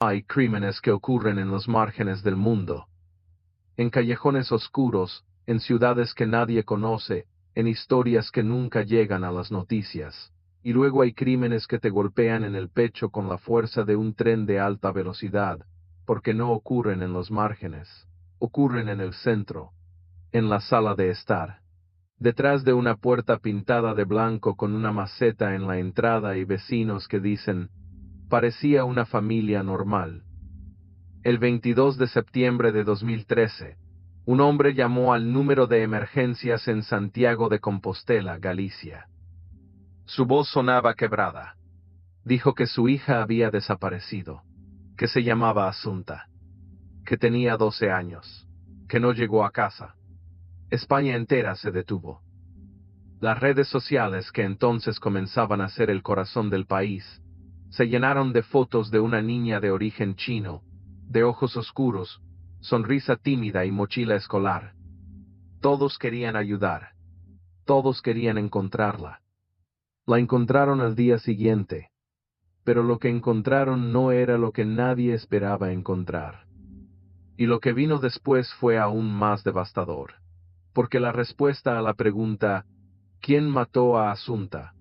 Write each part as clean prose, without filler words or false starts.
Hay crímenes que ocurren en los márgenes del mundo, en callejones oscuros, en ciudades que nadie conoce, en historias que nunca llegan a las noticias. Y luego hay crímenes que te golpean en el pecho con la fuerza de un tren de alta velocidad, porque no ocurren en los márgenes, ocurren en el centro, en la sala de estar. Detrás de una puerta pintada de blanco con una maceta en la entrada y vecinos que dicen, parecía una familia normal. El 22 de septiembre de 2013, un hombre llamó al número de emergencias en Santiago de Compostela, Galicia. Su voz sonaba quebrada. Dijo que su hija había desaparecido, que se llamaba Asunta, que tenía 12 años, que no llegó a casa. España entera se detuvo. Las redes sociales, que entonces comenzaban a ser el corazón del país, se llenaron de fotos de una niña de origen chino, de ojos oscuros, sonrisa tímida y mochila escolar. Todos querían ayudar. Todos querían encontrarla. La encontraron al día siguiente, pero lo que encontraron no era lo que nadie esperaba encontrar. Y lo que vino después fue aún más devastador, porque la respuesta a la pregunta, ¿quién mató a Asunta?,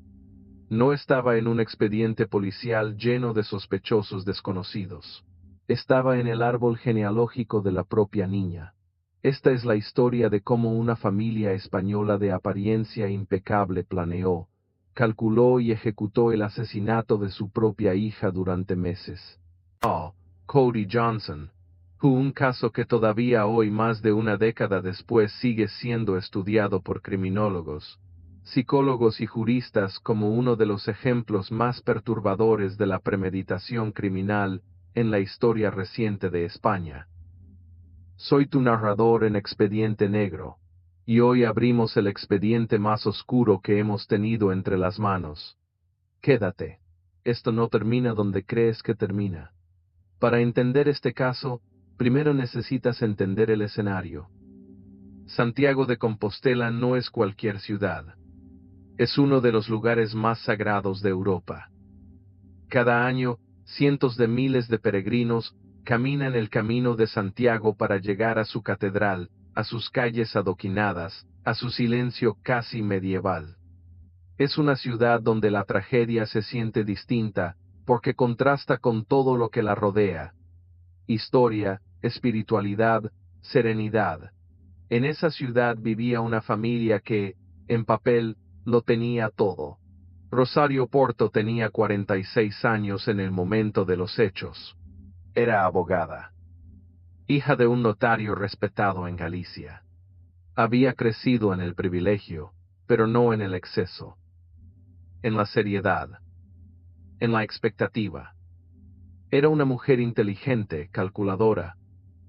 no estaba en un expediente policial lleno de sospechosos desconocidos. Estaba en el árbol genealógico de la propia niña. Esta es la historia de cómo una familia española de apariencia impecable planeó, calculó y ejecutó el asesinato de su propia hija durante meses. Oh, Cody Johnson. Un caso que todavía hoy, más de una década después, sigue siendo estudiado por criminólogos, psicólogos y juristas como uno de los ejemplos más perturbadores de la premeditación criminal en la historia reciente de España. Soy tu narrador en Expediente Negro, y hoy abrimos el expediente más oscuro que hemos tenido entre las manos. Quédate. Esto no termina donde crees que termina. Para entender este caso, primero necesitas entender el escenario. Santiago de Compostela no es cualquier ciudad. Es uno de los lugares más sagrados de Europa. Cada año, cientos de miles de peregrinos caminan el camino de Santiago para llegar a su catedral, a sus calles adoquinadas, a su silencio casi medieval. Es una ciudad donde la tragedia se siente distinta, porque contrasta con todo lo que la rodea. Historia, espiritualidad, serenidad. En esa ciudad vivía una familia que, en papel, lo tenía todo. Rosario Porto tenía 46 años en el momento de los hechos. Era abogada. Hija de un notario respetado en Galicia. Había crecido en el privilegio, pero no en el exceso. En la seriedad. En la expectativa. Era una mujer inteligente, calculadora,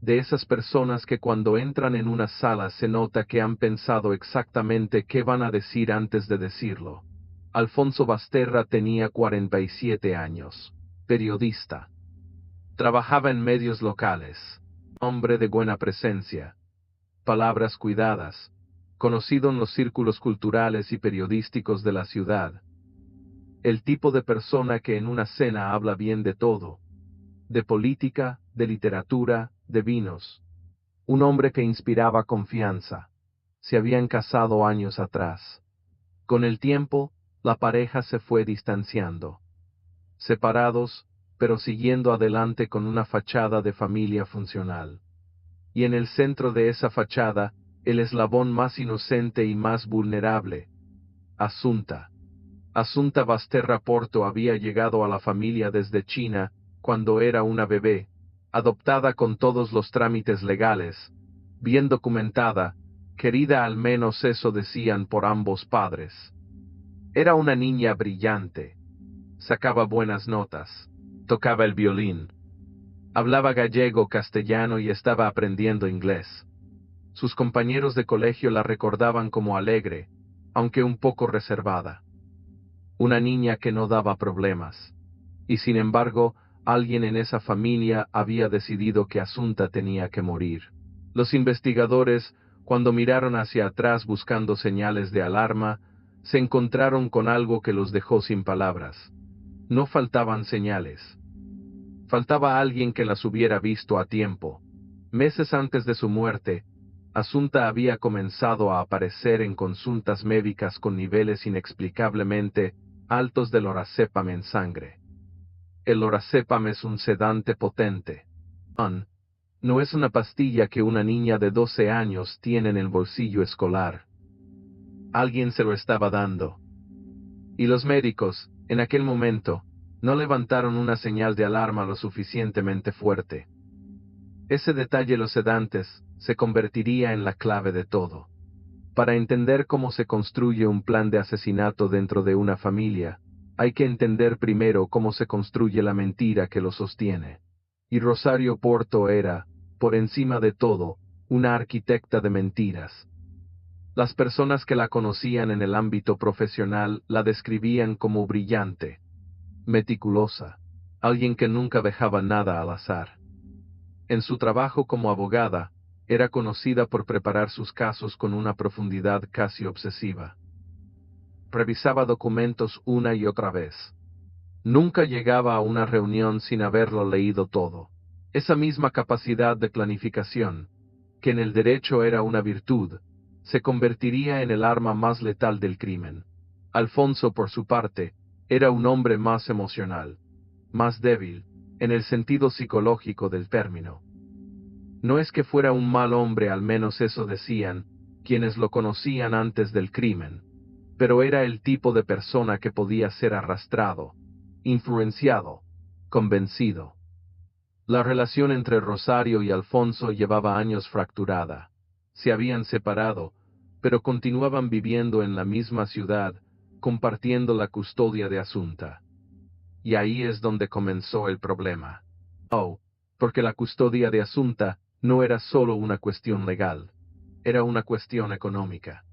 de esas personas que cuando entran en una sala se nota que han pensado exactamente qué van a decir antes de decirlo. Alfonso Basterra tenía 47 años, periodista. Trabajaba en medios locales, hombre de buena presencia, palabras cuidadas, conocido en los círculos culturales y periodísticos de la ciudad. El tipo de persona que en una cena habla bien de todo, de política, de literatura, de vinos. Un hombre que inspiraba confianza. Se habían casado años atrás. Con el tiempo, la pareja se fue distanciando. Separados, pero siguiendo adelante con una fachada de familia funcional. Y en el centro de esa fachada, el eslabón más inocente y más vulnerable. Asunta. Asunta Basterra Porto había llegado a la familia desde China, cuando era una bebé, adoptada con todos los trámites legales, bien documentada, querida, al menos eso decían por ambos padres. Era una niña brillante. Sacaba buenas notas. Tocaba el violín. Hablaba gallego, castellano y estaba aprendiendo inglés. Sus compañeros de colegio la recordaban como alegre, aunque un poco reservada. Una niña que no daba problemas. Y sin embargo, alguien en esa familia había decidido que Asunta tenía que morir. Los investigadores, cuando miraron hacia atrás buscando señales de alarma, se encontraron con algo que los dejó sin palabras. No faltaban señales. Faltaba alguien que las hubiera visto a tiempo. Meses antes de su muerte, Asunta había comenzado a aparecer en consultas médicas con niveles inexplicablemente altos de lorazepam en sangre. El lorazepam es un sedante potente. No es una pastilla que una niña de 12 años tiene en el bolsillo escolar. Alguien se lo estaba dando. Y los médicos, en aquel momento, no levantaron una señal de alarma lo suficientemente fuerte. Ese detalle, los sedantes, se convertiría en la clave de todo. Para entender cómo se construye un plan de asesinato dentro de una familia, hay que entender primero cómo se construye la mentira que lo sostiene. Y Rosario Porto era, por encima de todo, una arquitecta de mentiras. Las personas que la conocían en el ámbito profesional la describían como brillante, meticulosa, alguien que nunca dejaba nada al azar. En su trabajo como abogada, era conocida por preparar sus casos con una profundidad casi obsesiva. Revisaba documentos una y otra vez. Nunca llegaba a una reunión sin haberlo leído todo. Esa misma capacidad de planificación, que en el derecho era una virtud, se convertiría en el arma más letal del crimen. Alfonso, por su parte, era un hombre más emocional, más débil, en el sentido psicológico del término. No es que fuera un mal hombre, al menos eso decían quienes lo conocían antes del crimen, pero era el tipo de persona que podía ser arrastrado, influenciado, convencido. La relación entre Rosario y Alfonso llevaba años fracturada. Se habían separado, pero continuaban viviendo en la misma ciudad, compartiendo la custodia de Asunta. Y ahí es donde comenzó el problema. Porque la custodia de Asunta no era solo una cuestión legal, era una cuestión económica.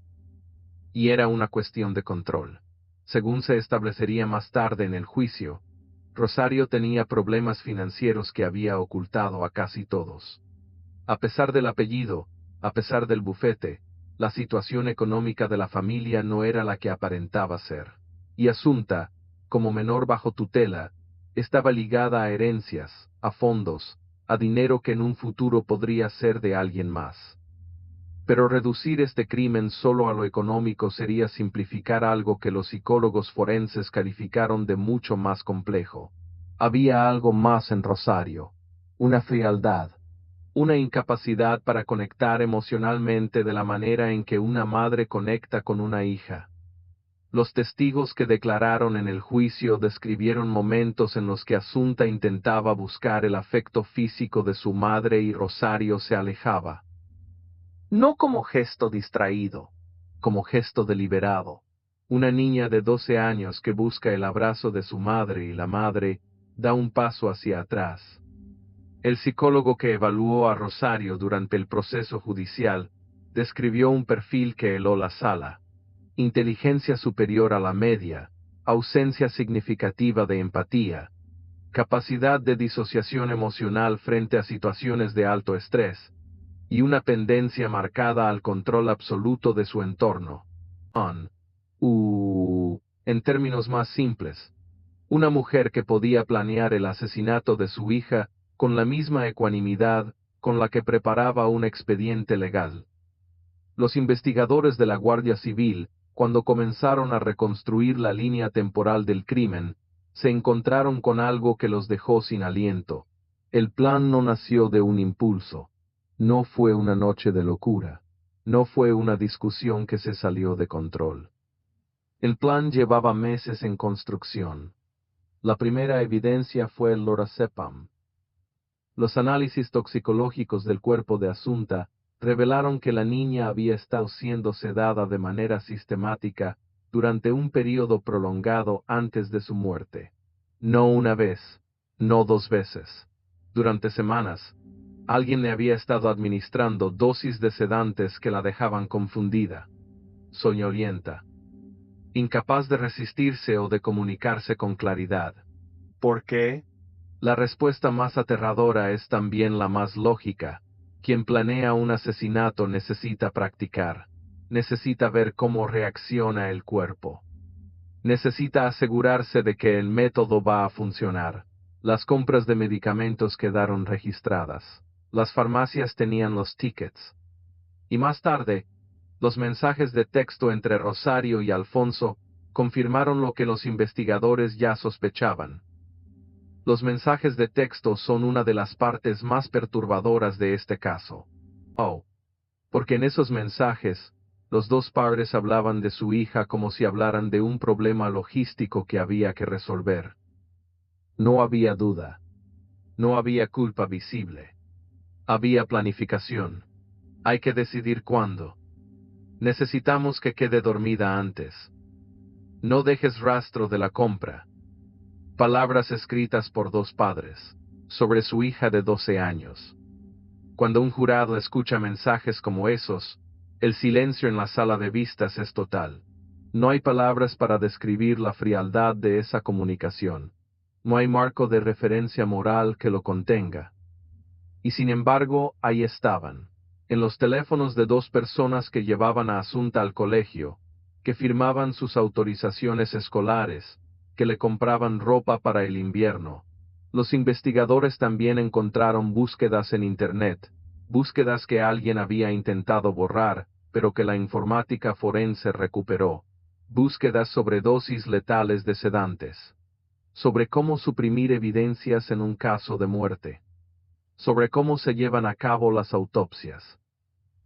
Y era una cuestión de control. Según se establecería más tarde en el juicio, Rosario tenía problemas financieros que había ocultado a casi todos. A pesar del apellido, a pesar del bufete, la situación económica de la familia no era la que aparentaba ser. Y Asunta, como menor bajo tutela, estaba ligada a herencias, a fondos, a dinero que en un futuro podría ser de alguien más. Pero reducir este crimen solo a lo económico sería simplificar algo que los psicólogos forenses calificaron de mucho más complejo. Había algo más en Rosario, una frialdad, una incapacidad para conectar emocionalmente de la manera en que una madre conecta con una hija. Los testigos que declararon en el juicio describieron momentos en los que Asunta intentaba buscar el afecto físico de su madre y Rosario se alejaba. No como gesto distraído, como gesto deliberado. Una niña de 12 años que busca el abrazo de su madre y la madre da un paso hacia atrás. El psicólogo que evaluó a Rosario durante el proceso judicial describió un perfil que heló la sala: inteligencia superior a la media, ausencia significativa de empatía, capacidad de disociación emocional frente a situaciones de alto estrés, y una tendencia marcada al control absoluto de su entorno. En términos más simples, una mujer que podía planear el asesinato de su hija con la misma ecuanimidad con la que preparaba un expediente legal. Los investigadores de la Guardia Civil, cuando comenzaron a reconstruir la línea temporal del crimen, se encontraron con algo que los dejó sin aliento. El plan no nació de un impulso. No fue una noche de locura. No fue una discusión que se salió de control. El plan llevaba meses en construcción. La primera evidencia fue el lorazepam. Los análisis toxicológicos del cuerpo de Asunta revelaron que la niña había estado siendo sedada de manera sistemática durante un período prolongado antes de su muerte. No una vez, no dos veces. Durante semanas, alguien le había estado administrando dosis de sedantes que la dejaban confundida, soñolienta, incapaz de resistirse o de comunicarse con claridad. ¿Por qué? La respuesta más aterradora es también la más lógica. Quien planea un asesinato necesita practicar, necesita ver cómo reacciona el cuerpo. Necesita asegurarse de que el método va a funcionar. Las compras de medicamentos quedaron registradas. Las farmacias tenían los tickets. Y más tarde, los mensajes de texto entre Rosario y Alfonso confirmaron lo que los investigadores ya sospechaban. Los mensajes de texto son una de las partes más perturbadoras de este caso. Porque en esos mensajes, los dos padres hablaban de su hija como si hablaran de un problema logístico que había que resolver. No había duda. No había culpa visible. Había planificación. Hay que decidir cuándo. Necesitamos que quede dormida antes. No dejes rastro de la compra. Palabras escritas por dos padres, sobre su hija de 12 años. Cuando un jurado escucha mensajes como esos, el silencio en la sala de vistas es total. No hay palabras para describir la frialdad de esa comunicación. No hay marco de referencia moral que lo contenga. Y sin embargo, ahí estaban, en los teléfonos de dos personas que llevaban a Asunta al colegio, que firmaban sus autorizaciones escolares, que le compraban ropa para el invierno. Los investigadores también encontraron búsquedas en Internet, búsquedas que alguien había intentado borrar, pero que la informática forense recuperó, búsquedas sobre dosis letales de sedantes, sobre cómo suprimir evidencias en un caso de muerte, sobre cómo se llevan a cabo las autopsias.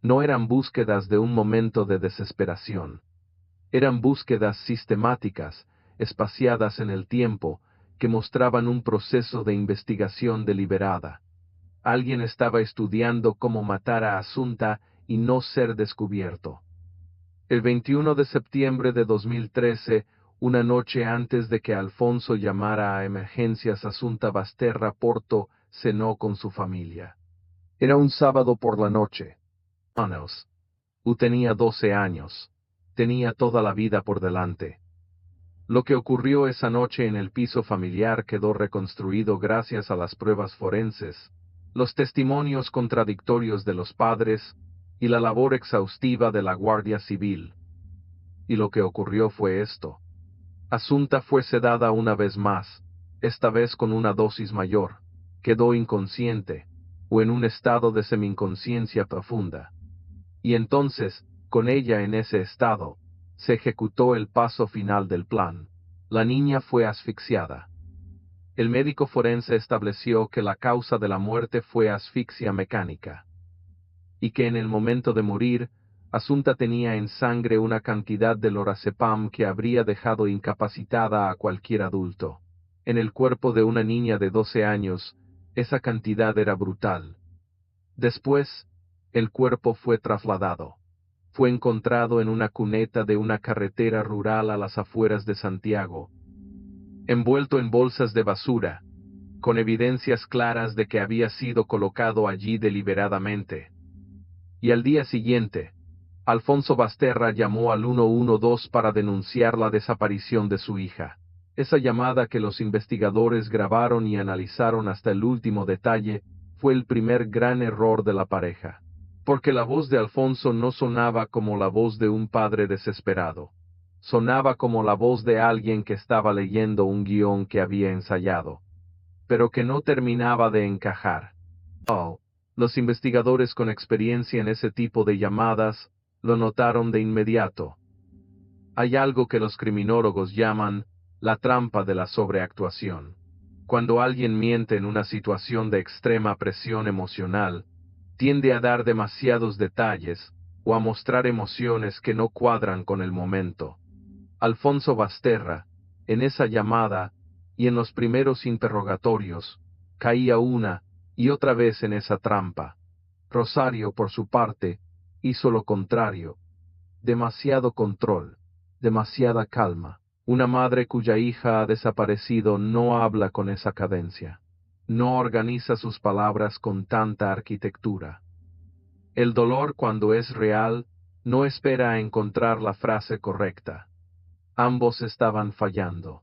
No eran búsquedas de un momento de desesperación. Eran búsquedas sistemáticas, espaciadas en el tiempo, que mostraban un proceso de investigación deliberada. Alguien estaba estudiando cómo matar a Asunta y no ser descubierto. El 21 de septiembre de 2013, una noche antes de que Alfonso llamara a emergencias, Asunta Basterra Porto cenó con su familia. Era un sábado por la noche. Tenía 12 años. Tenía toda la vida por delante. Lo que ocurrió esa noche en el piso familiar quedó reconstruido gracias a las pruebas forenses, los testimonios contradictorios de los padres y la labor exhaustiva de la Guardia Civil. Y lo que ocurrió fue esto. Asunta fue sedada una vez más, esta vez con una dosis mayor, quedó inconsciente, o en un estado de semi-inconsciencia profunda. Y entonces, con ella en ese estado, se ejecutó el paso final del plan. La niña fue asfixiada. El médico forense estableció que la causa de la muerte fue asfixia mecánica. Y que en el momento de morir, Asunta tenía en sangre una cantidad de lorazepam que habría dejado incapacitada a cualquier adulto. En el cuerpo de una niña de 12 años, esa cantidad era brutal. Después, el cuerpo fue trasladado. Fue encontrado en una cuneta de una carretera rural a las afueras de Santiago, envuelto en bolsas de basura, con evidencias claras de que había sido colocado allí deliberadamente. Y al día siguiente, Alfonso Basterra llamó al 112 para denunciar la desaparición de su hija. Esa llamada que los investigadores grabaron y analizaron hasta el último detalle, fue el primer gran error de la pareja. Porque la voz de Alfonso no sonaba como la voz de un padre desesperado. Sonaba como la voz de alguien que estaba leyendo un guión que había ensayado, pero que no terminaba de encajar. Los investigadores con experiencia en ese tipo de llamadas, lo notaron de inmediato. Hay algo que los criminólogos llaman la trampa de la sobreactuación. Cuando alguien miente en una situación de extrema presión emocional, tiende a dar demasiados detalles, o a mostrar emociones que no cuadran con el momento. Alfonso Basterra, en esa llamada, y en los primeros interrogatorios, caía una y otra vez en esa trampa. Rosario, por su parte, hizo lo contrario. Demasiado control, demasiada calma. Una madre cuya hija ha desaparecido no habla con esa cadencia. No organiza sus palabras con tanta arquitectura. El dolor, cuando es real, no espera a encontrar la frase correcta. Ambos estaban fallando.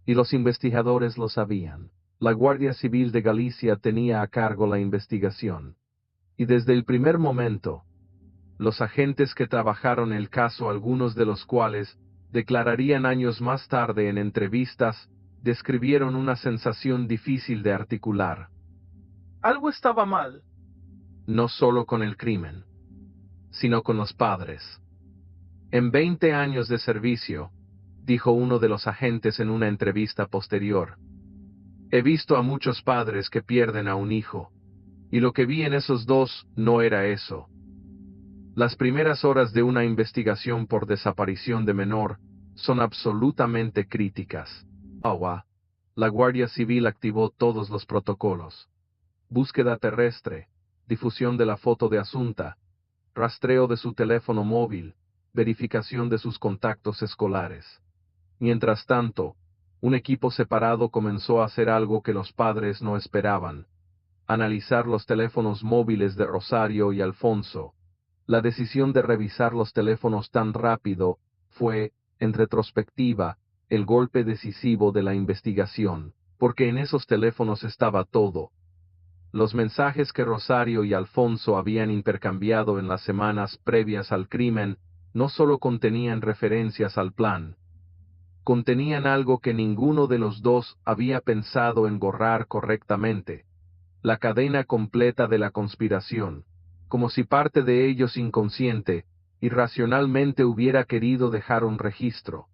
Y los investigadores lo sabían. La Guardia Civil de Galicia tenía a cargo la investigación. Y desde el primer momento, los agentes que trabajaron el caso, algunos de los cuales declararían años más tarde en entrevistas, describieron una sensación difícil de articular. Algo estaba mal. No solo con el crimen, sino con los padres. En 20 años de servicio, dijo uno de los agentes en una entrevista posterior, he visto a muchos padres que pierden a un hijo, y lo que vi en esos dos no era eso. Las primeras horas de una investigación por desaparición de menor son absolutamente críticas. La Guardia Civil activó todos los protocolos. Búsqueda terrestre, difusión de la foto de Asunta, rastreo de su teléfono móvil, verificación de sus contactos escolares. Mientras tanto, un equipo separado comenzó a hacer algo que los padres no esperaban: analizar los teléfonos móviles de Rosario y Alfonso. La decisión de revisar los teléfonos tan rápido fue, en retrospectiva, el golpe decisivo de la investigación, porque en esos teléfonos estaba todo. Los mensajes que Rosario y Alfonso habían intercambiado en las semanas previas al crimen no solo contenían referencias al plan, contenían algo que ninguno de los dos había pensado en borrar correctamente: la cadena completa de la conspiración, como si parte de ellos inconsciente, irracionalmente hubiera querido dejar un registro.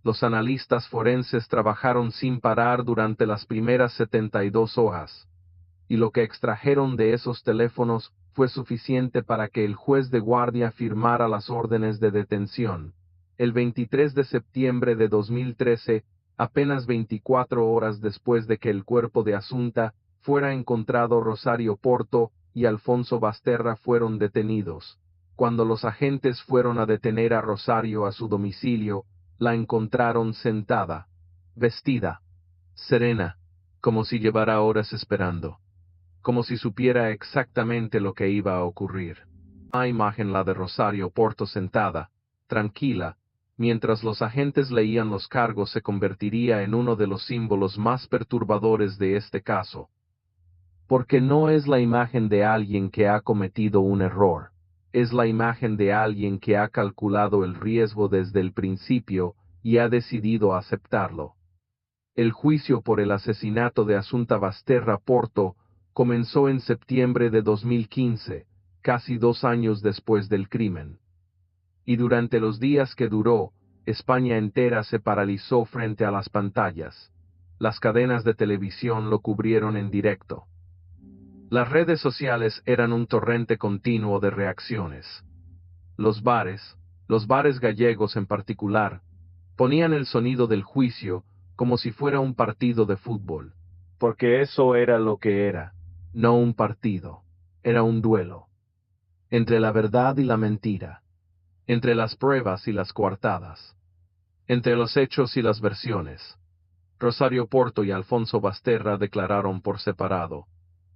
Los analistas forenses trabajaron sin parar durante las primeras 72 horas, y lo que extrajeron de esos teléfonos fue suficiente para que el juez de guardia firmara las órdenes de detención. El 23 de septiembre de 2013, apenas 24 horas después de que el cuerpo de Asunta fuera encontrado, Rosario Porto y Alfonso Basterra fueron detenidos. Cuando los agentes fueron a detener a Rosario a su domicilio, la encontraron sentada, vestida, serena, como si llevara horas esperando, como si supiera exactamente lo que iba a ocurrir. La imagen, la de Rosario Porto sentada, tranquila, mientras los agentes leían los cargos, se convertiría en uno de los símbolos más perturbadores de este caso. Porque no es la imagen de alguien que ha cometido un error, es la imagen de alguien que ha calculado el riesgo desde el principio y ha decidido aceptarlo. El juicio por el asesinato de Asunta Basterra Porto comenzó en septiembre de 2015, casi 2 años después del crimen. Y durante los días que duró, España entera se paralizó frente a las pantallas. Las cadenas de televisión lo cubrieron en directo. Las redes sociales eran un torrente continuo de reacciones. Los bares gallegos en particular, ponían el sonido del juicio como si fuera un partido de fútbol, porque eso era lo que era, no un partido, era un duelo. Entre la verdad y la mentira, entre las pruebas y las coartadas, entre los hechos y las versiones. Rosario Porto y Alfonso Basterra declararon por separado,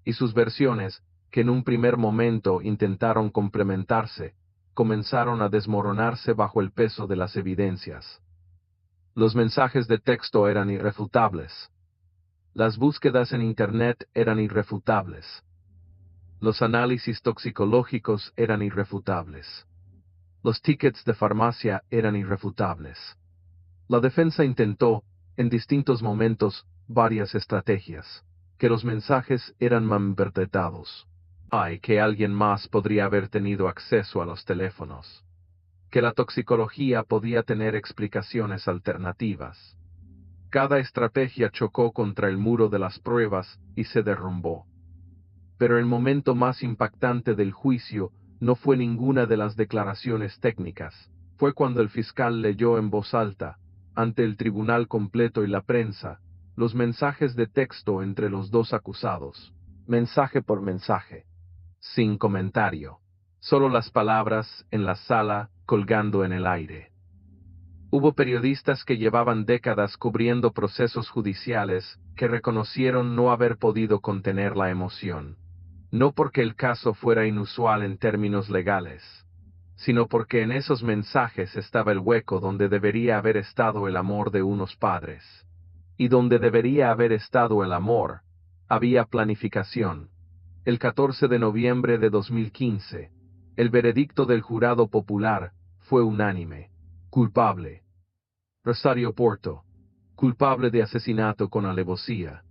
y sus versiones, que en un primer momento intentaron complementarse, comenzaron a desmoronarse bajo el peso de las evidencias. Los mensajes de texto eran irrefutables. Las búsquedas en Internet eran irrefutables. Los análisis toxicológicos eran irrefutables. Los tickets de farmacia eran irrefutables. La defensa intentó, en distintos momentos, varias estrategias: que los mensajes eran malinterpretados, que alguien más podría haber tenido acceso a los teléfonos, que la toxicología podía tener explicaciones alternativas. Cada estrategia chocó contra el muro de las pruebas y se derrumbó. Pero el momento más impactante del juicio no fue ninguna de las declaraciones técnicas, fue cuando el fiscal leyó en voz alta, ante el tribunal completo y la prensa, los mensajes de texto entre los dos acusados, mensaje por mensaje, sin comentario, solo las palabras en la sala colgando en el aire. Hubo periodistas que llevaban décadas cubriendo procesos judiciales que reconocieron no haber podido contener la emoción, no porque el caso fuera inusual en términos legales, sino porque en esos mensajes estaba el hueco donde debería haber estado el amor de unos padres. Y donde debería haber estado el amor, había planificación. El 14 de noviembre de 2015, el veredicto del jurado popular fue unánime: culpable. Rosario Porto, culpable de asesinato con alevosía.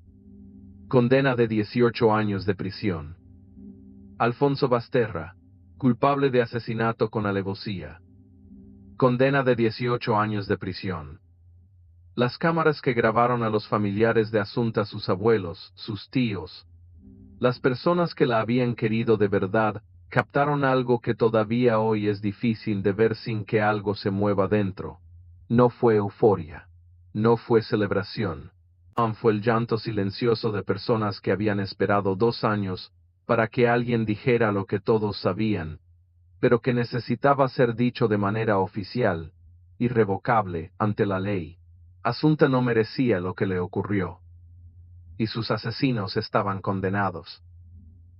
Condena de 18 años de prisión. Alfonso Basterra, culpable de asesinato con alevosía. Condena de 18 años de prisión. Las cámaras que grabaron a los familiares de Asunta, sus abuelos, sus tíos, las personas que la habían querido de verdad, captaron algo que todavía hoy es difícil de ver sin que algo se mueva dentro. No fue euforia. No fue celebración. Fue el llanto silencioso de personas que habían esperado 2 años para que alguien dijera lo que todos sabían, pero que necesitaba ser dicho de manera oficial, irrevocable, ante la ley. Asunta no merecía lo que le ocurrió. Y sus asesinos estaban condenados.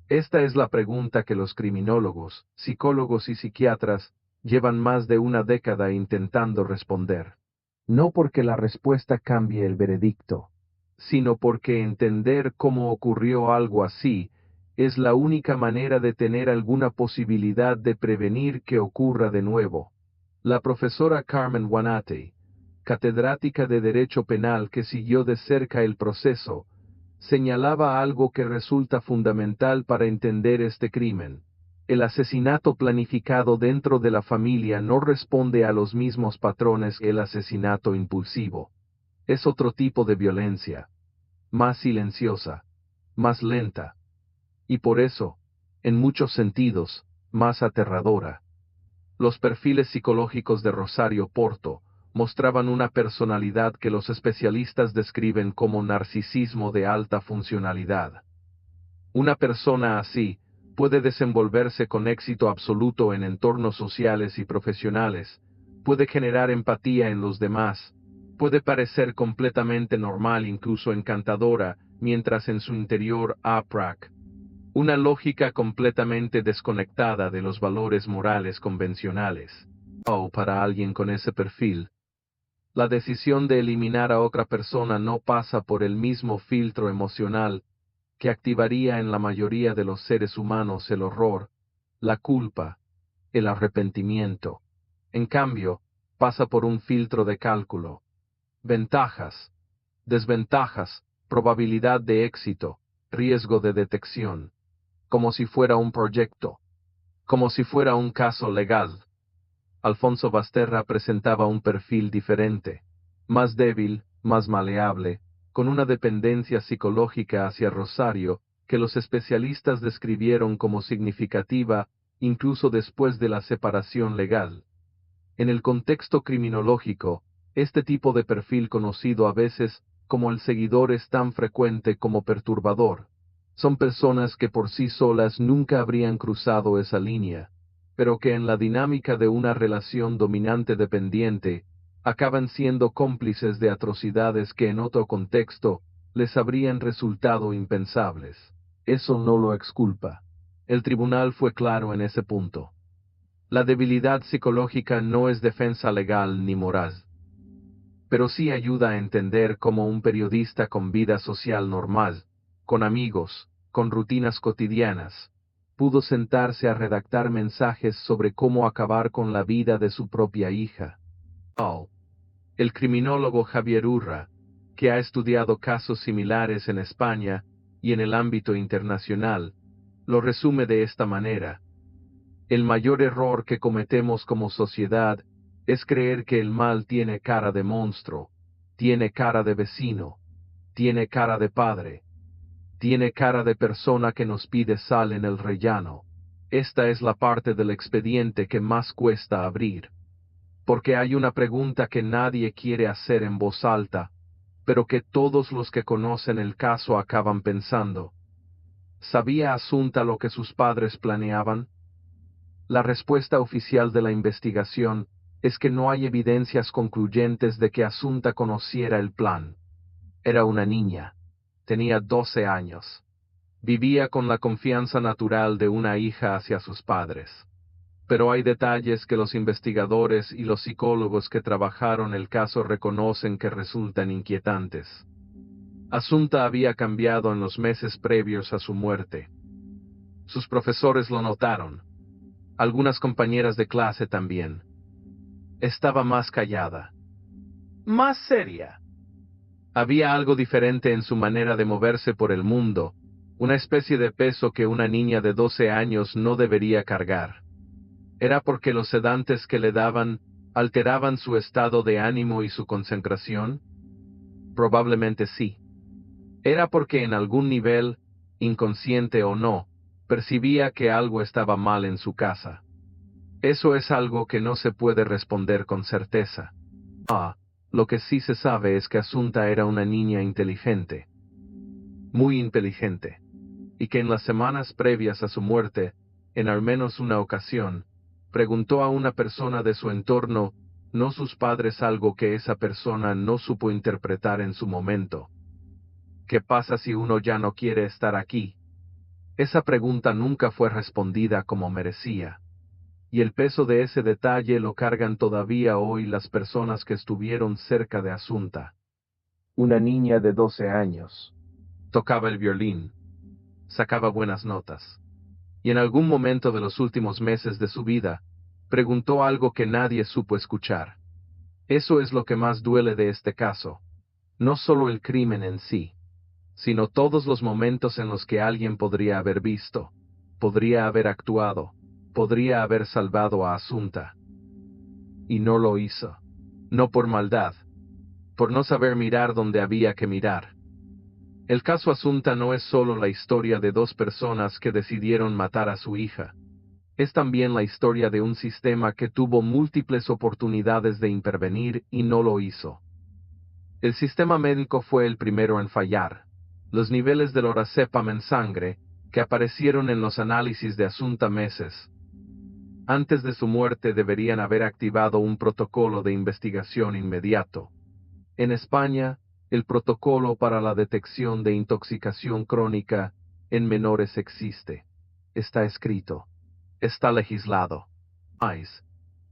Esta es la pregunta que los criminólogos, psicólogos y psiquiatras llevan más de una década intentando responder. No porque la respuesta cambie el veredicto, sino porque entender cómo ocurrió algo así es la única manera de tener alguna posibilidad de prevenir que ocurra de nuevo. La profesora Carmen Wanate, catedrática de Derecho Penal que siguió de cerca el proceso, señalaba algo que resulta fundamental para entender este crimen. El asesinato planificado dentro de la familia no responde a los mismos patrones que el asesinato impulsivo. Es otro tipo de violencia, más silenciosa, más lenta, y por eso, en muchos sentidos, más aterradora. Los perfiles psicológicos de Rosario Porto mostraban una personalidad que los especialistas describen como narcisismo de alta funcionalidad. Una persona así puede desenvolverse con éxito absoluto en entornos sociales y profesionales, puede generar empatía en los demás, puede parecer completamente normal, incluso encantadora, mientras en su interior APRAC, una lógica completamente desconectada de los valores morales convencionales. Para alguien con ese perfil, la decisión de eliminar a otra persona no pasa por el mismo filtro emocional que activaría en la mayoría de los seres humanos el horror, la culpa, el arrepentimiento. En cambio, pasa por un filtro de cálculo. Ventajas, desventajas, probabilidad de éxito, riesgo de detección. Como si fuera un proyecto. Como si fuera un caso legal. Alfonso Basterra presentaba un perfil diferente, más débil, más maleable, con una dependencia psicológica hacia Rosario, que los especialistas describieron como significativa, incluso después de la separación legal. En el contexto criminológico, este tipo de perfil, conocido a veces como el seguidor, es tan frecuente como perturbador. Son personas que por sí solas nunca habrían cruzado esa línea, pero que en la dinámica de una relación dominante-dependiente, acaban siendo cómplices de atrocidades que en otro contexto les habrían resultado impensables. Eso no lo exculpa. El tribunal fue claro en ese punto. La debilidad psicológica no es defensa legal ni moral, pero sí ayuda a entender cómo un periodista con vida social normal, con amigos, con rutinas cotidianas, pudo sentarse a redactar mensajes sobre cómo acabar con la vida de su propia hija. El criminólogo Javier Urra, que ha estudiado casos similares en España y en el ámbito internacional, lo resume de esta manera. El mayor error que cometemos como sociedad es creer que el mal tiene cara de monstruo, tiene cara de vecino, tiene cara de padre, tiene cara de persona que nos pide sal en el rellano. Esta es la parte del expediente que más cuesta abrir. Porque hay una pregunta que nadie quiere hacer en voz alta, pero que todos los que conocen el caso acaban pensando. ¿Sabía Asunta lo que sus padres planeaban? La respuesta oficial de la investigación es que no hay evidencias concluyentes de que Asunta conociera el plan. Era una niña. Tenía 12 años. Vivía con la confianza natural de una hija hacia sus padres. Pero hay detalles que los investigadores y los psicólogos que trabajaron el caso reconocen que resultan inquietantes. Asunta había cambiado en los meses previos a su muerte. Sus profesores lo notaron. Algunas compañeras de clase también. Estaba más callada. Más seria. Había algo diferente en su manera de moverse por el mundo, una especie de peso que una niña de 12 años no debería cargar. ¿Era porque los sedantes que le daban alteraban su estado de ánimo y su concentración? Probablemente sí. Era porque en algún nivel, inconsciente o no, percibía que algo estaba mal en su casa. Eso es algo que no se puede responder con certeza. Lo que sí se sabe es que Asunta era una niña inteligente. Muy inteligente. Y que en las semanas previas a su muerte, en al menos una ocasión, preguntó a una persona de su entorno, no sus padres, algo que esa persona no supo interpretar en su momento. ¿Qué pasa si uno ya no quiere estar aquí? Esa pregunta nunca fue respondida como merecía. Y el peso de ese detalle lo cargan todavía hoy las personas que estuvieron cerca de Asunta. Una niña de 12 años. Tocaba el violín. Sacaba buenas notas. Y en algún momento de los últimos meses de su vida, preguntó algo que nadie supo escuchar. Eso es lo que más duele de este caso. No solo el crimen en sí, sino todos los momentos en los que alguien podría haber visto, podría haber actuado, podría haber salvado a Asunta. Y no lo hizo. No por maldad, por no saber mirar donde había que mirar. El caso Asunta no es solo la historia de dos personas que decidieron matar a su hija. Es también la historia de un sistema que tuvo múltiples oportunidades de intervenir y no lo hizo. El sistema médico fue el primero en fallar. Los niveles de lorazepam en sangre, que aparecieron en los análisis de Asunta meses antes de su muerte, deberían haber activado un protocolo de investigación inmediato. En España, el protocolo para la detección de intoxicación crónica en menores existe. Está escrito. Está legislado.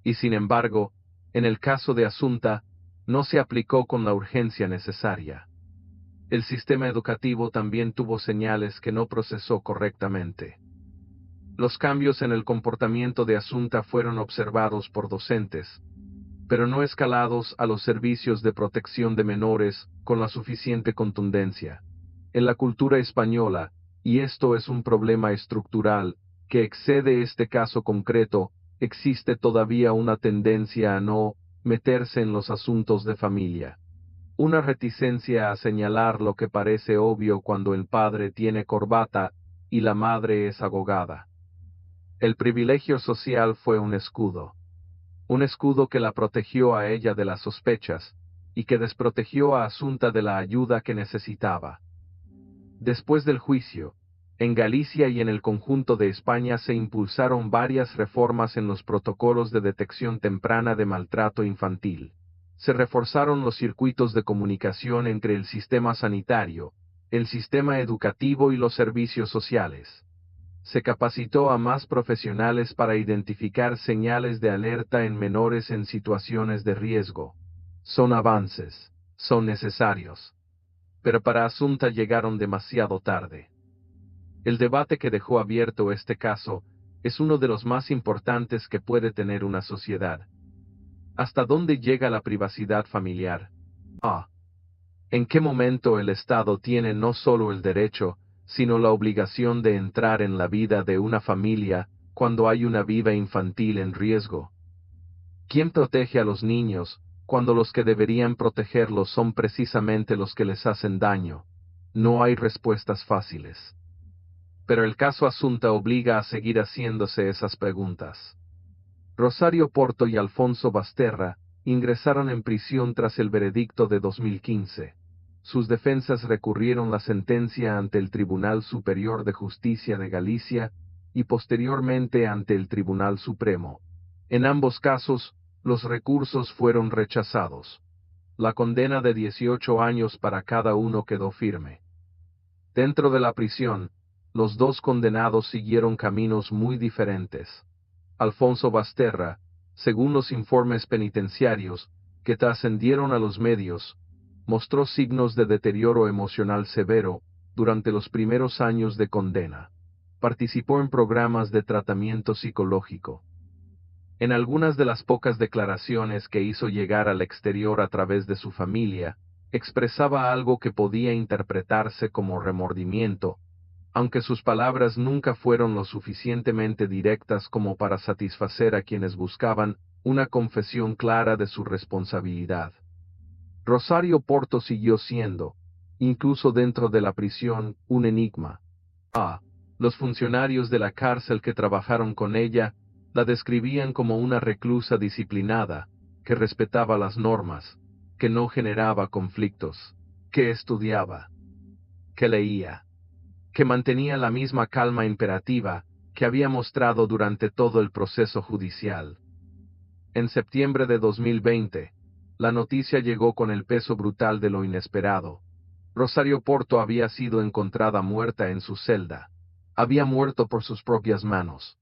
Y sin embargo, en el caso de Asunta, no se aplicó con la urgencia necesaria. El sistema educativo también tuvo señales que no procesó correctamente. Los cambios en el comportamiento de Asunta fueron observados por docentes, pero no escalados a los servicios de protección de menores con la suficiente contundencia. En la cultura española, y esto es un problema estructural que excede este caso concreto, existe todavía una tendencia a no meterse en los asuntos de familia. Una reticencia a señalar lo que parece obvio cuando el padre tiene corbata y la madre es abogada. El privilegio social fue un escudo que la protegió a ella de las sospechas, y que desprotegió a Asunta de la ayuda que necesitaba. Después del juicio, en Galicia y en el conjunto de España se impulsaron varias reformas en los protocolos de detección temprana de maltrato infantil. Se reforzaron los circuitos de comunicación entre el sistema sanitario, el sistema educativo y los servicios sociales. Se capacitó a más profesionales para identificar señales de alerta en menores en situaciones de riesgo. Son avances, son necesarios. Pero para Asunta llegaron demasiado tarde. El debate que dejó abierto este caso es uno de los más importantes que puede tener una sociedad. ¿Hasta dónde llega la privacidad familiar? ¿En qué momento el Estado tiene no solo el derecho, sino la obligación de entrar en la vida de una familia cuando hay una vida infantil en riesgo? ¿Quién protege a los niños cuando los que deberían protegerlos son precisamente los que les hacen daño? No hay respuestas fáciles. Pero el caso Asunta obliga a seguir haciéndose esas preguntas. Rosario Porto y Alfonso Basterra ingresaron en prisión tras el veredicto de 2015. Sus defensas recurrieron la sentencia ante el Tribunal Superior de Justicia de Galicia y posteriormente ante el Tribunal Supremo. En ambos casos, los recursos fueron rechazados. La condena de 18 años para cada uno quedó firme. Dentro de la prisión, los dos condenados siguieron caminos muy diferentes. Alfonso Basterra, según los informes penitenciarios que trascendieron a los medios, mostró signos de deterioro emocional severo durante los primeros años de condena. Participó en programas de tratamiento psicológico. En algunas de las pocas declaraciones que hizo llegar al exterior a través de su familia, expresaba algo que podía interpretarse como remordimiento, aunque sus palabras nunca fueron lo suficientemente directas como para satisfacer a quienes buscaban una confesión clara de su responsabilidad. Rosario Porto siguió siendo, incluso dentro de la prisión, un enigma. Los funcionarios de la cárcel que trabajaron con ella la describían como una reclusa disciplinada, que respetaba las normas, que no generaba conflictos, que estudiaba, que leía, que mantenía la misma calma imperativa que había mostrado durante todo el proceso judicial. En septiembre de 2020, la noticia llegó con el peso brutal de lo inesperado. Rosario Porto había sido encontrada muerta en su celda. Había muerto por sus propias manos.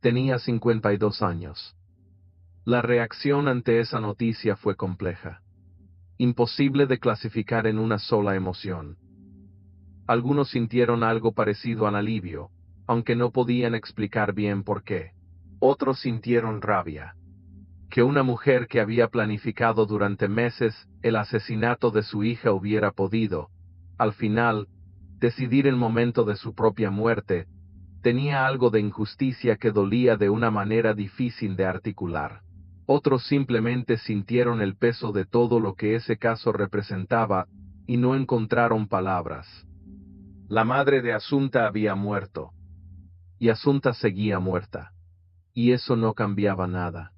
Tenía 52 años. La reacción ante esa noticia fue compleja. Imposible de clasificar en una sola emoción. Algunos sintieron algo parecido al alivio, aunque no podían explicar bien por qué. Otros sintieron rabia. Que una mujer que había planificado durante meses el asesinato de su hija hubiera podido, al final, decidir el momento de su propia muerte, tenía algo de injusticia que dolía de una manera difícil de articular. Otros simplemente sintieron el peso de todo lo que ese caso representaba y no encontraron palabras. La madre de Asunta había muerto. Y Asunta seguía muerta. Y eso no cambiaba nada.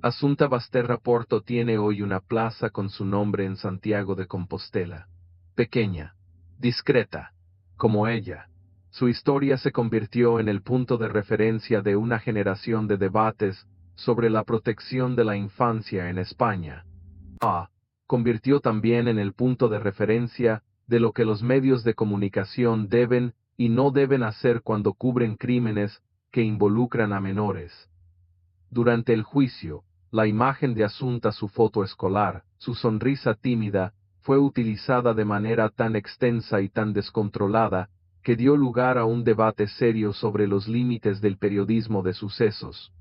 Asunta Basterra Porto tiene hoy una plaza con su nombre en Santiago de Compostela. Pequeña, discreta, como ella, su historia se convirtió en el punto de referencia de una generación de debates sobre la protección de la infancia en España. Convirtió también en el punto de referencia de lo que los medios de comunicación deben y no deben hacer cuando cubren crímenes que involucran a menores. Durante el juicio, la imagen de Asunta, su foto escolar, su sonrisa tímida, fue utilizada de manera tan extensa y tan descontrolada, que dio lugar a un debate serio sobre los límites del periodismo de sucesos.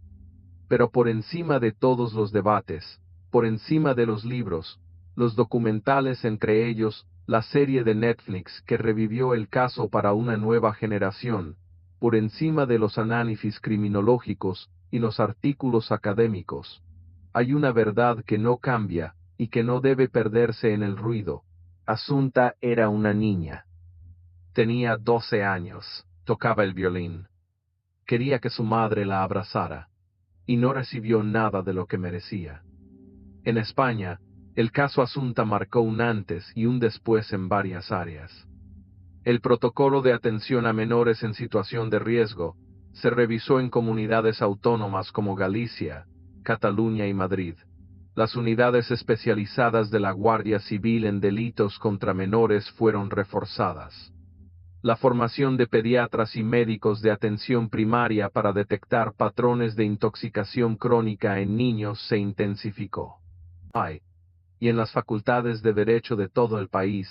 Pero por encima de todos los debates, por encima de los libros, los documentales, entre ellos, la serie de Netflix que revivió el caso para una nueva generación, por encima de los análisis criminológicos y los artículos académicos, hay una verdad que no cambia y que no debe perderse en el ruido. Asunta era una niña. Tenía 12 años, tocaba el violín. Quería que su madre la abrazara, y no recibió nada de lo que merecía. En España, el caso Asunta marcó un antes y un después en varias áreas. El protocolo de atención a menores en situación de riesgo se revisó en comunidades autónomas como Galicia, Cataluña y Madrid. Las unidades especializadas de la Guardia Civil en delitos contra menores fueron reforzadas. La formación de pediatras y médicos de atención primaria para detectar patrones de intoxicación crónica en niños se intensificó. Y en las facultades de derecho de todo el país,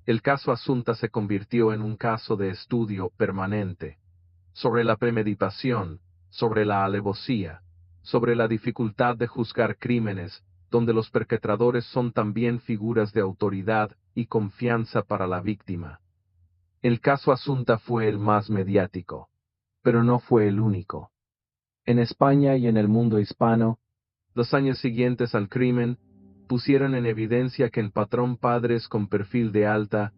el caso Asunta se convirtió en un caso de estudio permanente. Sobre la premeditación, sobre la alevosía, sobre la dificultad de juzgar crímenes, donde los perpetradores son también figuras de autoridad y confianza para la víctima. El caso Asunta fue el más mediático, pero no fue el único. En España y en el mundo hispano, los años siguientes al crimen pusieron en evidencia que el patrón padres con perfil de alta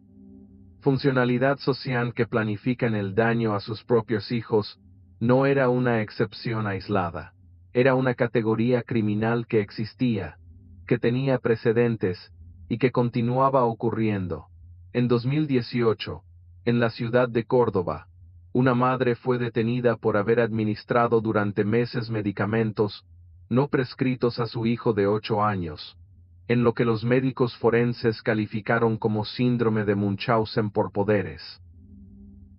funcionalidad social que planifican el daño a sus propios hijos no era una excepción aislada. Era una categoría criminal que existía, que tenía precedentes y que continuaba ocurriendo. En 2018, en la ciudad de Córdoba, una madre fue detenida por haber administrado durante meses medicamentos no prescritos a su hijo de 8 años, en lo que los médicos forenses calificaron como síndrome de Munchausen por poderes.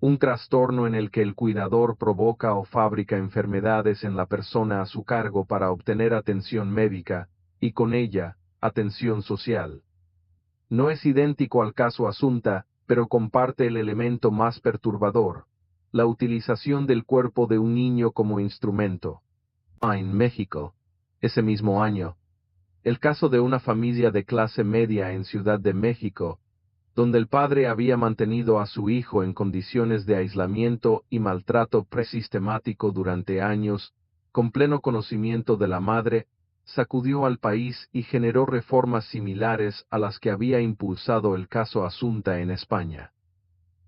Un trastorno en el que el cuidador provoca o fabrica enfermedades en la persona a su cargo para obtener atención médica, y con ella, atención social. No es idéntico al caso Asunta, pero comparte el elemento más perturbador: la utilización del cuerpo de un niño como instrumento. En México, ese mismo año, El caso de una familia de clase media en Ciudad de México, donde el padre había mantenido a su hijo en condiciones de aislamiento y maltrato sistemático durante años, con pleno conocimiento de la madre, sacudió al país y generó reformas similares a las que había impulsado el caso Asunta en España.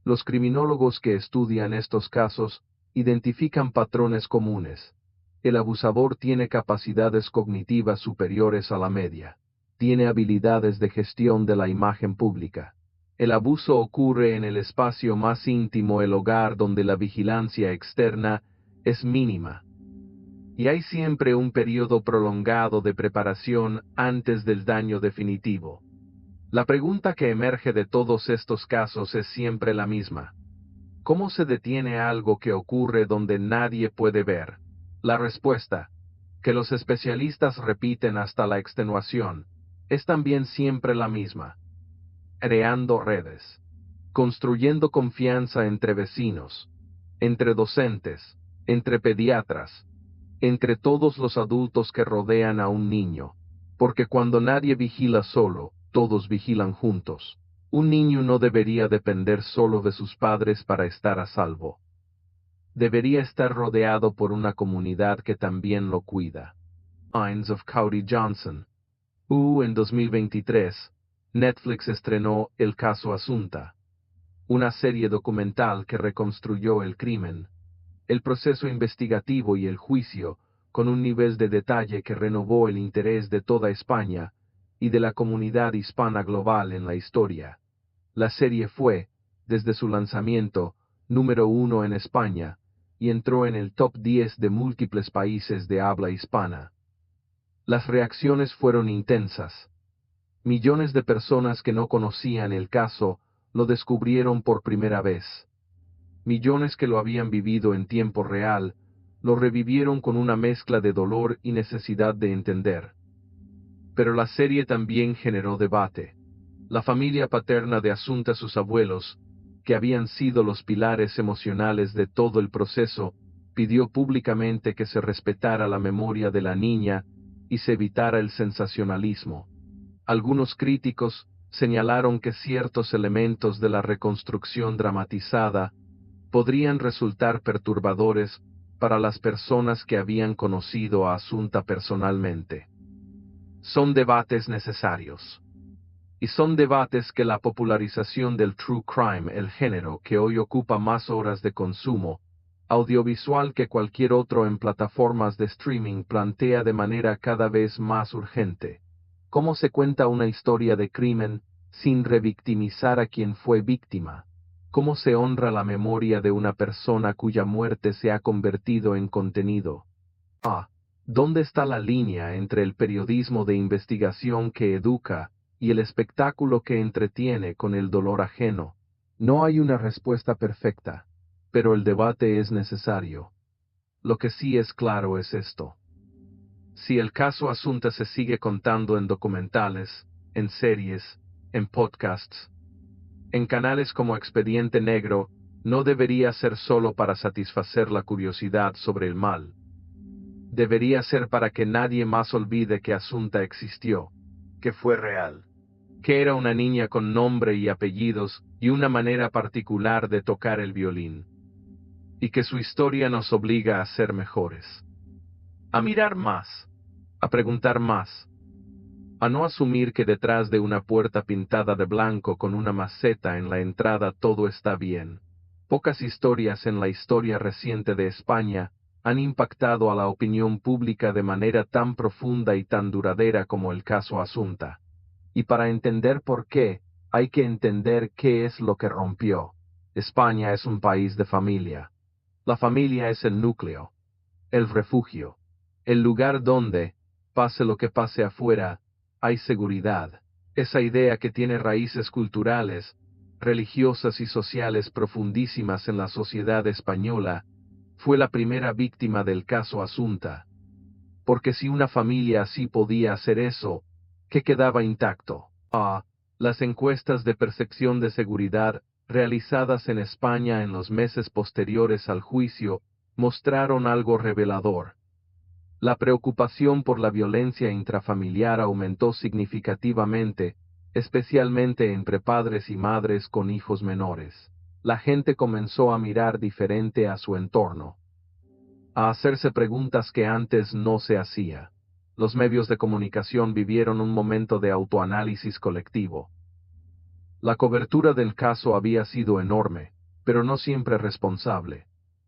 Los criminólogos que estudian estos casos identifican patrones comunes. El abusador tiene capacidades cognitivas superiores a la media. Tiene habilidades de gestión de la imagen pública. El abuso ocurre en el espacio más íntimo, el hogar, donde la vigilancia externa es mínima. Y hay siempre un periodo prolongado de preparación antes del daño definitivo. La pregunta que emerge de todos estos casos es siempre la misma. ¿Cómo se detiene algo que ocurre donde nadie puede ver? La respuesta, que los especialistas repiten hasta la extenuación, es también siempre la misma. Creando redes. Construyendo confianza entre vecinos, entre docentes, entre pediatras, entre todos los adultos que rodean a un niño, porque cuando nadie vigila solo, todos vigilan juntos. Un niño no debería depender solo de sus padres para estar a salvo. Debería estar rodeado por una comunidad que también lo cuida. Minds of Cody Johnson. En 2023, Netflix estrenó El caso Asunta, una serie documental que reconstruyó el crimen, el proceso investigativo y el juicio, con un nivel de detalle que renovó el interés de toda España y de la comunidad hispana global en la historia. La serie fue, desde su lanzamiento, número 1 en España, y entró en el top 10 de múltiples países de habla hispana. Las reacciones fueron intensas. Millones de personas que no conocían el caso lo descubrieron por primera vez. Millones que lo habían vivido en tiempo real, lo revivieron con una mezcla de dolor y necesidad de entender. Pero la serie también generó debate. La familia paterna de Asunta, sus abuelos, que habían sido los pilares emocionales de todo el proceso, pidió públicamente que se respetara la memoria de la niña y se evitara el sensacionalismo. Algunos críticos señalaron que ciertos elementos de la reconstrucción dramatizada podrían resultar perturbadores para las personas que habían conocido a Asunta personalmente. Son debates necesarios. Y son debates que la popularización del true crime, el género que hoy ocupa más horas de consumo audiovisual que cualquier otro en plataformas de streaming, plantea de manera cada vez más urgente. ¿Cómo se cuenta una historia de crimen sin revictimizar a quien fue víctima? ¿Cómo se honra la memoria de una persona cuya muerte se ha convertido en contenido? ¿Dónde está la línea entre el periodismo de investigación que educa y el espectáculo que entretiene con el dolor ajeno? No hay una respuesta perfecta, pero el debate es necesario. Lo que sí es claro es esto. Si el caso Asunta se sigue contando en documentales, en series, en podcasts, en canales como Expediente Negro, no debería ser solo para satisfacer la curiosidad sobre el mal. Debería ser para que nadie más olvide que Asunta existió, que fue real, que era una niña con nombre y apellidos y una manera particular de tocar el violín, y que su historia nos obliga a ser mejores, a mirar más, a preguntar más, a no asumir que detrás de una puerta pintada de blanco con una maceta en la entrada todo está bien. Pocas historias en la historia reciente de España han impactado a la opinión pública de manera tan profunda y tan duradera como el caso Asunta. Y para entender por qué, hay que entender qué es lo que rompió. España es un país de familia. La familia es el núcleo, el refugio, el lugar donde, pase lo que pase afuera, hay seguridad. Esa idea que tiene raíces culturales, religiosas y sociales profundísimas en la sociedad española, fue la primera víctima del caso Asunta. Porque si una familia así podía hacer eso, ¿qué quedaba intacto? Las encuestas de percepción de seguridad, realizadas en España en los meses posteriores al juicio, mostraron algo revelador. La preocupación por la violencia intrafamiliar aumentó significativamente, especialmente entre padres y madres con hijos menores. La gente comenzó a mirar diferente a su entorno, a hacerse preguntas que antes no se hacía. Los medios de comunicación vivieron un momento de autoanálisis colectivo. La cobertura del caso había sido enorme, pero no siempre responsable.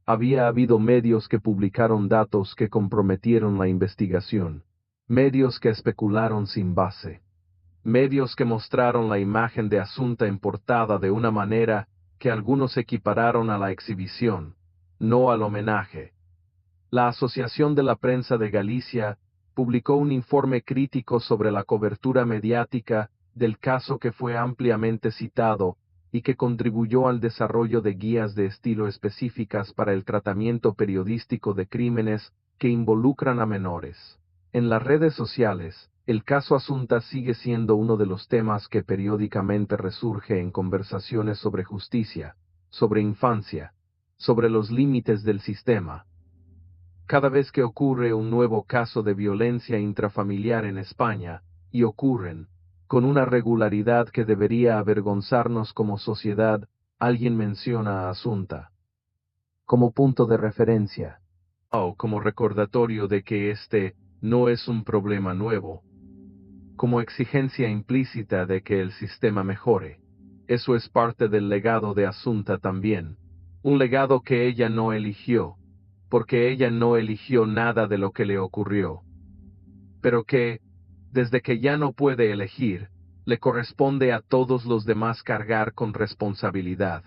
Había habido medios que publicaron datos que comprometieron la investigación, medios que especularon sin base, medios que mostraron la imagen de Assunta en portada de una manera que algunos equipararon a la exhibición, no al homenaje. La Asociación de la Prensa de Galicia publicó un informe crítico sobre la cobertura mediática del caso que fue ampliamente citado y que contribuyó al desarrollo de guías de estilo específicas para el tratamiento periodístico de crímenes que involucran a menores. En las redes sociales, el caso Assunta sigue siendo uno de los temas que periódicamente resurge en conversaciones sobre justicia, sobre infancia, sobre los límites del sistema. Cada vez que ocurre un nuevo caso de violencia intrafamiliar en España, y ocurren, con una regularidad que debería avergonzarnos como sociedad, alguien menciona a Assunta como punto de referencia, o como recordatorio de que este no es un problema nuevo, como exigencia implícita de que el sistema mejore. Eso es parte del legado de Assunta también, un legado que ella no eligió, porque ella no eligió nada de lo que le ocurrió, pero que, desde que ya no puede elegir, le corresponde a todos los demás cargar con responsabilidad.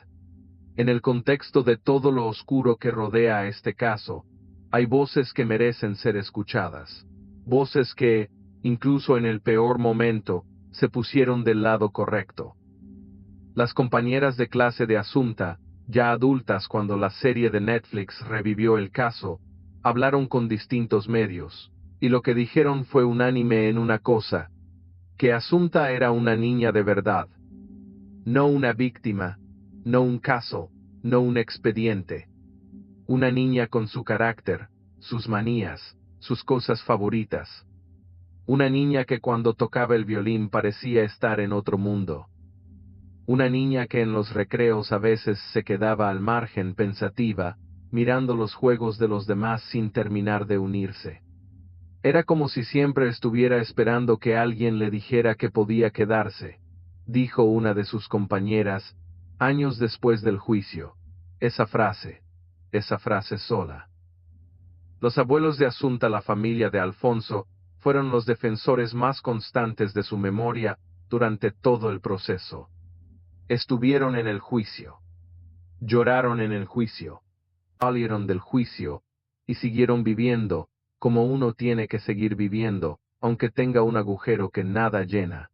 En el contexto de todo lo oscuro que rodea a este caso, hay voces que merecen ser escuchadas, voces que, incluso en el peor momento, se pusieron del lado correcto. Las compañeras de clase de Assunta, ya adultas cuando la serie de Netflix revivió el caso, hablaron con distintos medios, y lo que dijeron fue unánime en una cosa: que Assunta era una niña de verdad. No una víctima, no un caso, no un expediente. Una niña con su carácter, sus manías, sus cosas favoritas. Una niña que cuando tocaba el violín parecía estar en otro mundo. Una niña que en los recreos a veces se quedaba al margen pensativa, mirando los juegos de los demás sin terminar de unirse. Era como si siempre estuviera esperando que alguien le dijera que podía quedarse, dijo una de sus compañeras, años después del juicio. Esa frase sola. Los abuelos de Assunta, la familia de Alfonso, fueron los defensores más constantes de su memoria durante todo el proceso. Estuvieron en el juicio. Lloraron en el juicio. Salieron del juicio, y siguieron viviendo, como uno tiene que seguir viviendo, aunque tenga un agujero que nada llena.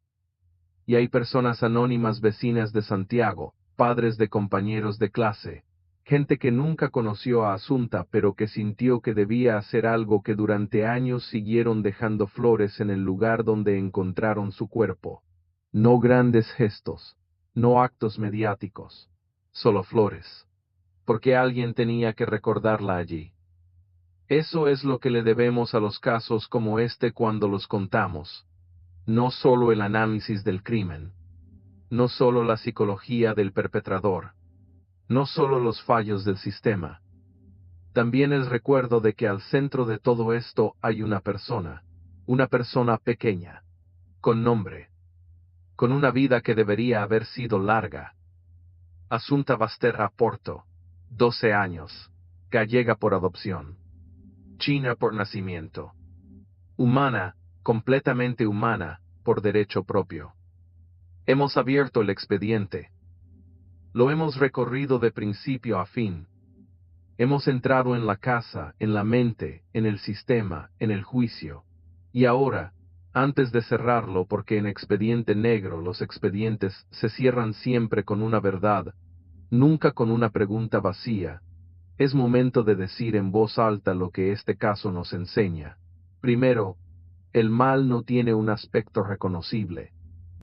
Y hay personas anónimas vecinas de Santiago, padres de compañeros de clase, gente que nunca conoció a Assunta pero que sintió que debía hacer algo, que durante años siguieron dejando flores en el lugar donde encontraron su cuerpo. No grandes gestos, no actos mediáticos, solo flores. Porque alguien tenía que recordarla allí. Eso es lo que le debemos a los casos como este cuando los contamos. No solo el análisis del crimen, no solo la psicología del perpetrador, no solo los fallos del sistema. También el recuerdo de que al centro de todo esto hay una persona pequeña, con nombre, con una vida que debería haber sido larga. Assunta Basterra Porto, 12 años, gallega por adopción, china por nacimiento, humana, completamente humana, por derecho propio. Hemos abierto el expediente. Lo hemos recorrido de principio a fin. Hemos entrado en la casa, en la mente, en el sistema, en el juicio. Y ahora, antes de cerrarlo, porque en expediente negro los expedientes se cierran siempre con una verdad, nunca con una pregunta vacía, es momento de decir en voz alta lo que este caso nos enseña. Primero, el mal no tiene un aspecto reconocible.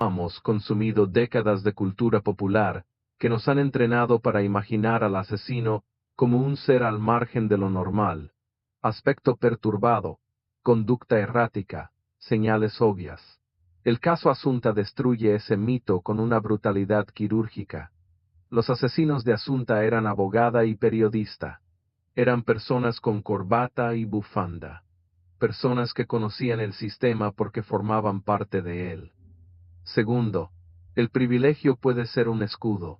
Hemos consumido décadas de cultura popular que nos han entrenado para imaginar al asesino como un ser al margen de lo normal, aspecto perturbado, conducta errática, señales obvias. El caso Asunta destruye ese mito con una brutalidad quirúrgica. Los asesinos de Asunta eran abogada y periodista. Eran personas con corbata y bufanda. Personas que conocían el sistema porque formaban parte de él. Segundo, el privilegio puede ser un escudo.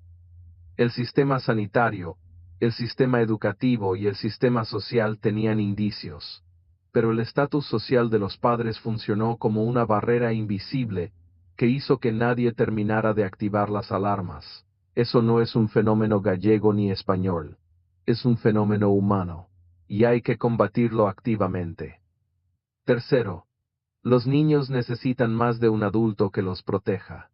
El sistema sanitario, el sistema educativo y el sistema social tenían indicios. Pero el estatus social de los padres funcionó como una barrera invisible que hizo que nadie terminara de activar las alarmas. Eso no es un fenómeno gallego ni español. Es un fenómeno humano. Y hay que combatirlo activamente. Tercero, los niños necesitan más de un adulto que los proteja.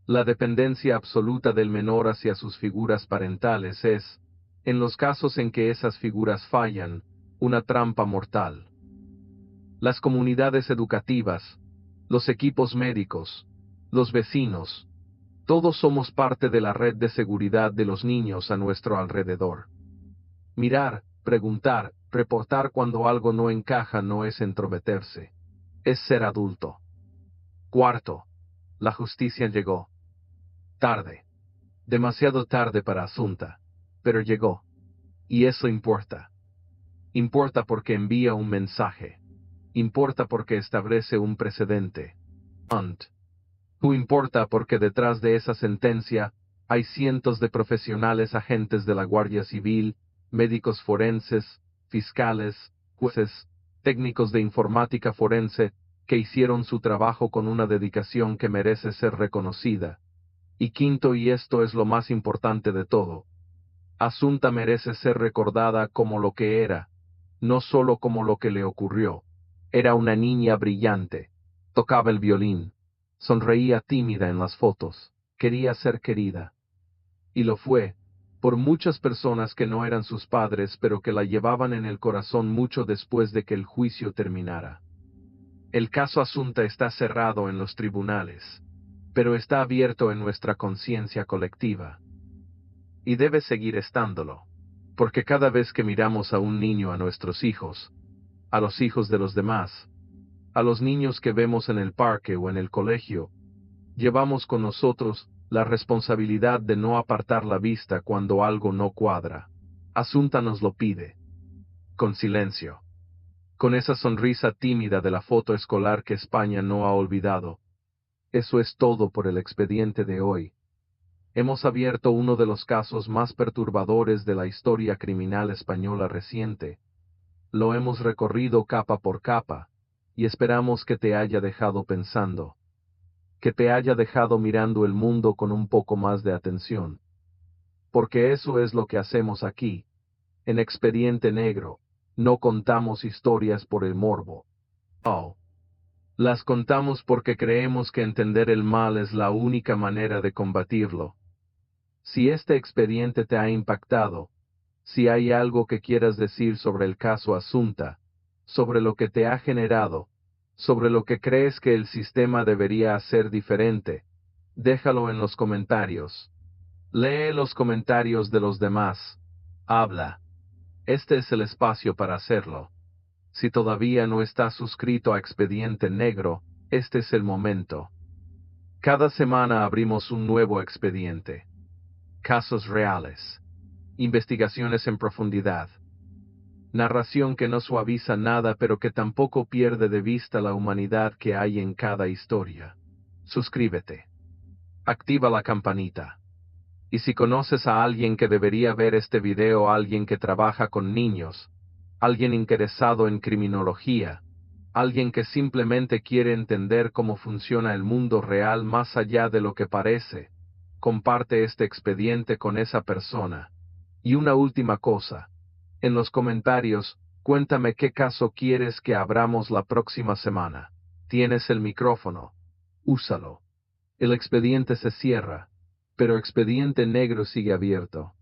La dependencia absoluta del menor hacia sus figuras parentales es, en los casos en que esas figuras fallan, una trampa mortal. Las comunidades educativas, los equipos médicos, los vecinos, todos somos parte de la red de seguridad de los niños a nuestro alrededor. Mirar, preguntar, reportar cuando algo no encaja no es entrometerse, es ser adulto. Cuarto, la justicia llegó. Tarde. Demasiado tarde para Asunta, pero llegó. Y eso importa. Importa porque envía un mensaje. Importa porque establece un precedente. No importa porque detrás de esa sentencia hay cientos de profesionales agentes de la Guardia Civil, médicos forenses, fiscales, jueces, técnicos de informática forense, que hicieron su trabajo con una dedicación que merece ser reconocida. Y quinto, y esto es lo más importante de todo, Asunta merece ser recordada como lo que era, no solo como lo que le ocurrió. Era una niña brillante, tocaba el violín, sonreía tímida en las fotos, quería ser querida. Y lo fue, por muchas personas que no eran sus padres pero que la llevaban en el corazón mucho después de que el juicio terminara. El caso Asunta está cerrado en los tribunales, pero está abierto en nuestra conciencia colectiva. Y debe seguir estándolo, porque cada vez que miramos a un niño, a nuestros hijos, a los hijos de los demás, a los niños que vemos en el parque o en el colegio, llevamos con nosotros la responsabilidad de no apartar la vista cuando algo no cuadra. Asunta nos lo pide. Con silencio. Con esa sonrisa tímida de la foto escolar que España no ha olvidado. Eso es todo por el expediente de hoy. Hemos abierto uno de los casos más perturbadores de la historia criminal española reciente. Lo hemos recorrido capa por capa, y esperamos que te haya dejado pensando. Que te haya dejado mirando el mundo con un poco más de atención. Porque eso es lo que hacemos aquí. En Expediente Negro, no contamos historias por el morbo. No. Las contamos porque creemos que entender el mal es la única manera de combatirlo. Si este expediente te ha impactado, si hay algo que quieras decir sobre el caso Asunta, sobre lo que te ha generado, sobre lo que crees que el sistema debería hacer diferente, déjalo en los comentarios. Lee los comentarios de los demás. Habla. Este es el espacio para hacerlo. Si todavía no estás suscrito a Expediente Negro, este es el momento. Cada semana abrimos un nuevo expediente. Casos reales. Investigaciones en profundidad. Narración que no suaviza nada pero que tampoco pierde de vista la humanidad que hay en cada historia. Suscríbete. Activa la campanita. Y si conoces a alguien que debería ver este video, alguien que trabaja con niños, alguien interesado en criminología, alguien que simplemente quiere entender cómo funciona el mundo real más allá de lo que parece, comparte este expediente con esa persona. Y una última cosa. En los comentarios, cuéntame qué caso quieres que abramos la próxima semana. Tienes el micrófono. Úsalo. El expediente se cierra, pero Expediente Negro sigue abierto.